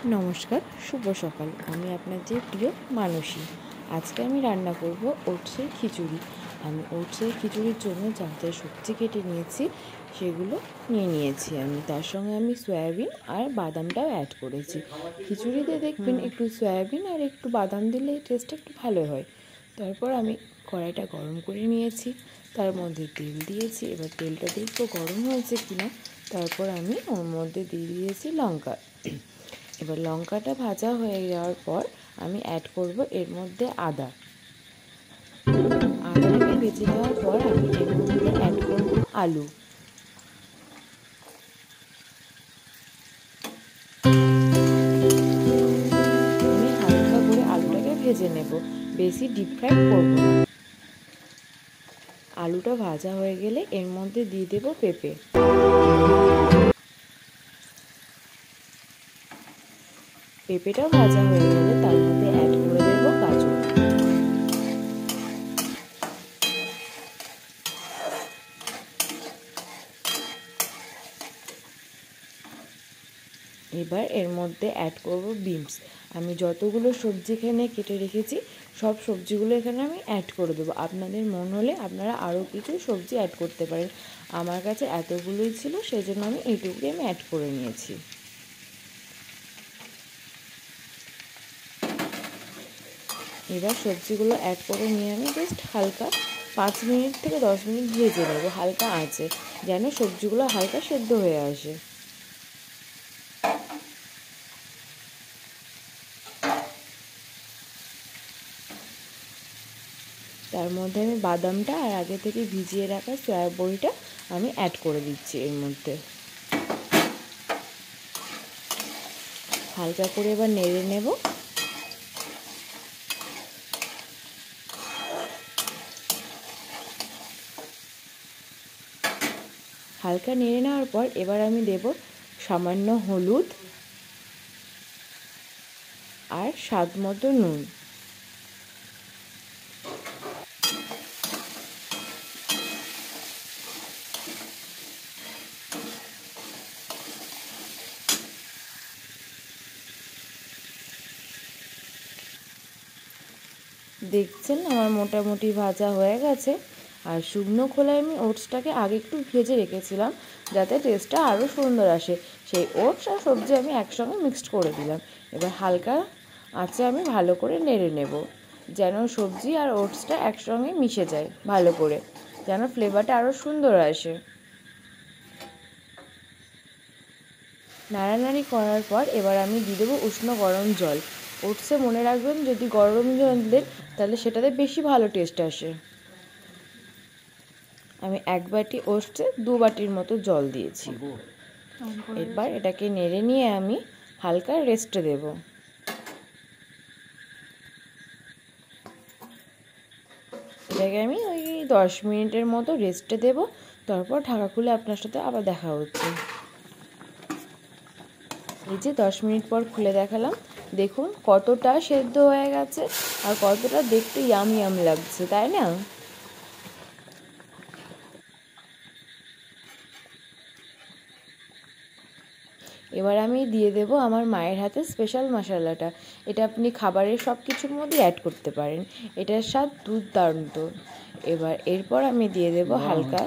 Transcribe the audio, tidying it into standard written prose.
नमस्कार शुभ सकाल আমি আপনাদের প্রিয় মানসী। আজকে আমি রান্না করব ওটসের খিচুড়ি। আমি ওটসের খিচুড়ির জন্য যা যা সবজি কেটে নিয়েছি সেগুলো নিয়েছি। আমি তার সঙ্গে আমি সয়াবিন আর বাদামটাও অ্যাড করেছি। খিচুড়িতে দেখবেন একটু সয়াবিন আর একটু বাদাম দিলে টেস্টটা একটু ভালো হয়। তারপর আমি কড়াইটা গরম করে নিয়েছি, তার মধ্যে তেল দিয়েছি। এবার তেলটা দেখবো গরম হয়েছে কিনা। তারপর আমি ওর মধ্যে দিয়ে দিয়েছি লঙ্কা। এবার লঙ্কাটা ভাজা হয়ে যাওয়ার পর আমি অ্যাড করব এর মধ্যে আদাটাকে ভেজে নেওয়ার পর আমি এর মধ্যে অ্যাড করব আলু। আমি হালকা করে আলুটাকে ভেজে নেব, বেশি ডিপ ফ্রাই করব না। আলুটা ভাজা হয়ে গেলে এর মধ্যে দিয়ে দেব পেঁপে। পেঁপেটা ভাজা হয়ে গেলে তার মধ্যে অ্যাড করে দেব গাজর। এবার এর মধ্যে অ্যাড করব বিনস। আমি যতগুলো সবজি এখানে কেটে রেখেছি সব সবজিগুলো এখানে আমি অ্যাড করে দেবো। আপনাদের মন হলে আপনারা আরও কিছু সবজি অ্যাড করতে পারেন। আমার কাছে এতগুলোই ছিল, সেই জন্য আমি এইটুকুই আমি অ্যাড করে নিয়েছি। এবার সবজিগুলো অ্যাড করে নিয়ে আমি জাস্ট হালকা 5 মিনিট থেকে 10 মিনিট ভেজে নেব হালকা আঁচে, যেন সবজিগুলো হালকা সেদ্ধ হয়ে আসে। তার মধ্যে আমি বাদামটা আর আগে থেকে ভিজিয়ে রাখা সয়া বড়িটা আমি অ্যাড করে দিচ্ছি এর মধ্যে। হালকা করে এবার নেড়ে নেব। হালকা নেড়ে নেওয়ার পর এবার আমি দেব সামান্য হলুদ আর স্বাদ মতো নুন। দেখছেন আমার মোটামুটি ভাজা হয়ে গেছে। আর শুকনো খোলায় আমি ওটসটাকে আগে একটু ভেজে রেখেছিলাম যাতে টেস্টটা আরও সুন্দর আসে। সেই ওটস আর সবজি আমি একসঙ্গে মিক্সড করে দিলাম। এবার হালকা আঁচে আমি ভালো করে নেড়ে নেব, যেন সবজি আর ওটসটা একসঙ্গে মিশে যায় ভালো করে, যেন ফ্লেভারটা আরও সুন্দর আসে। নাড়ানাড়ি করার পর এবার আমি দিয়ে দেবো উষ্ণ গরম জল। ওটসে মনে রাখবেন যদি গরম জল দেন তাহলে সেটাতে বেশি ভালো টেস্ট আসে। আমি 1 বাটি ওটসে 2 বাটির মতো জল দিয়েছি। এবার এটাকে নেড়ে নিয়ে আমি হালকা রেস্টে দেব। এটাকে আমি ওই 10 মিনিটের মতো রেস্টে দেব। তারপর ঢাকা খুলে আপনার সাথে আবার দেখা হচ্ছে। এই যে 10 মিনিট পর খুলে দেখালাম, দেখুন কতটা সেদ্ধ হয়ে গেছে আর কতটা দেখতে ইয়াম ইয়াম লাগছে, তাই না? এবার আমি দিয়ে দেব আমার মায়ের হাতে স্পেশাল মশলাটা। এটা আপনি খাবারের সব কিছুর মধ্যে অ্যাড করতে পারেন, এটার স্বাদ দুর্দান্ত। এরপর আমি দিয়ে দেব হালকা